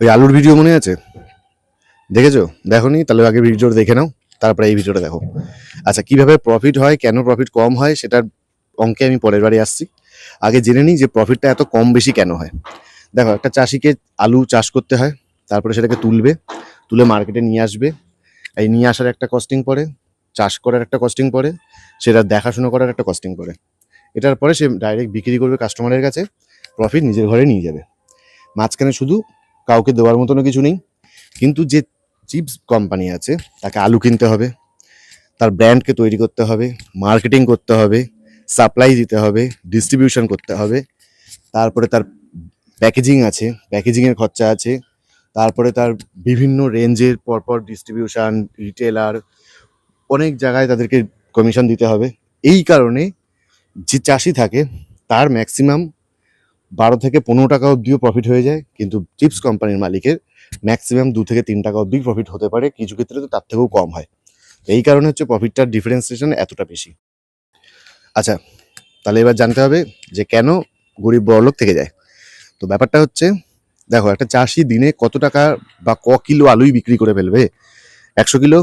ওই আলুর ভিডিও মনে আছে? দেখেছো? দেখোনি? তাহলে আগে ভিডিওটা দেখে নাও, তারপরে এই ভিডিওটা দেখো। আচ্ছা, কিভাবে প্রফিট হয়, কেন প্রফিট কম হয়, সেটার অঙ্কে আমি পরের বারে আসছি। আগে জেনে নিই যে প্রফিটটা এত কম বেশি কেন হয়। দেখো, একটা চাষিকে আলু চাষ করতে হয়, তারপরে সেটাকে তুলে মার্কেটে নিয়ে আসবে। এই নিয়ে আসার একটা কস্টিং পড়ে, চাষ করার একটা কস্টিং পড়ে, সেটা দেখাশোনা করার একটা কস্টিং পড়ে। এটার পরে সে ডাইরেক্ট বিক্রি করবে কাস্টমারের কাছে, প্রফিট নিজের ঘরে নিয়ে যাবে। মাঝখানে শুধু কাউকে দেওয়ার মতনও কিছু নেই। কিন্তু যে চিপস কোম্পানি আছে, তাকে আলু কিনতে হবে, তার ব্র্যান্ডকে তৈরি করতে হবে, মার্কেটিং করতে হবে, সাপ্লাই দিতে হবে, ডিস্ট্রিবিউশন করতে হবে, তারপরে তার প্যাকেজিং আছে, প্যাকেজিংয়ের খরচা আছে, তারপরে তার বিভিন্ন রেঞ্জের পরপর ডিস্ট্রিবিউশন, রিটেলার, অনেক জায়গায় তাদেরকে কমিশন দিতে হবে। এই কারণে যে চাষি থাকে তার ম্যাক্সিমাম 12 থেকে 15 টাকা অবধিও প্রফিট হয়ে যায়, কিন্তু চিপস কোম্পানির মালিকের ম্যাক্সিমাম 2 থেকে 3 টাকা অবধি প্রফিট হতে পারে, কিছু ক্ষেত্রে তো তার থেকেও কম হয়। এই কারণে হচ্ছে প্রফিটটার ডিফারেন্সিয়েশন এতটা বেশি। আচ্ছা, তাহলে এবার জানতে হবে যে কেন গরিব বড়লোক থেকে যায়। তো ব্যাপারটা হচ্ছে, দেখো, একটা চাষি দিনে কত টাকা বা কিলো আলুই বিক্রি করে ফেলবে? 100 কিলো।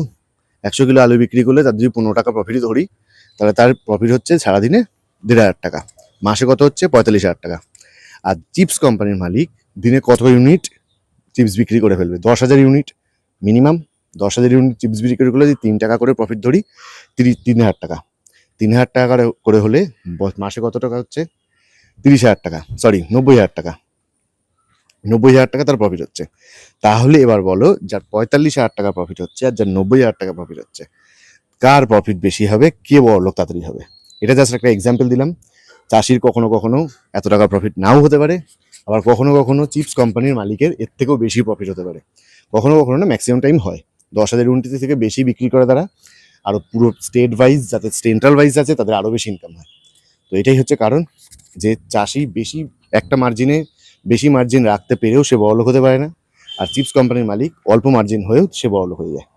100 কিলো আলু বিক্রি করলে তার যদি 15 টাকা প্রফিট ধরি, তাহলে তার প্রফিট হচ্ছে সারাদিনে 1,500 টাকা। মাসে কত হচ্ছে? 45,000 টাকা। আর চিপস কোম্পানির মালিক দিনে কত ইউনিট চিপস বিক্রি করে ফেলবে? 10,000 ইউনিট মিনিমাম। 10,000 ইউনিট চিপস বিক্রি করলে যদি 3 টাকা করে প্রফিট ধরি, 3,000 টাকা। 3,000 টাকা করে হলে মাসে কত টাকা হচ্ছে? 30,000 টাকা, সরি 90,000 টাকা। 90,000 টাকা তার প্রফিট হচ্ছে। তাহলে এবার বলো, যার 45,000 টাকা প্রফিট হচ্ছে আর যার 90,000 টাকা প্রফিট হচ্ছে, কার প্রফিট বেশি হবে, কে বড় লোক তাড়াতাড়ি হবে? এটা জাস্ট একটা এক্সাম্পল দিলাম। চাষির কখনো কখনো এত টাকা প্রফিট নাও হতে পারে, আবার কখনো কখনো চিপস কোম্পানির মালিকের এর থেকেও বেশি প্রফিট হতে পারে। কখনো কখনো না, ম্যাক্সিমাম টাইম হয় 10,000 ইউনিট থেকে বেশি বিক্রি করে তারা। আরও পুরো স্টেট ওয়াইজ, যাতে সেন্ট্রাল ওয়াইজ আছে, তাদের আরও বেশি ইনকাম হয়। তো এটাই হচ্ছে কারণ যে চাষি একটা মার্জিনে বেশি মার্জিন রাখতে পেরেও সে বড়লোক হতে পারে না, আর চিপস কোম্পানির মালিক অল্প মার্জিন হয়েও সে বড়লোক হয়ে যায়।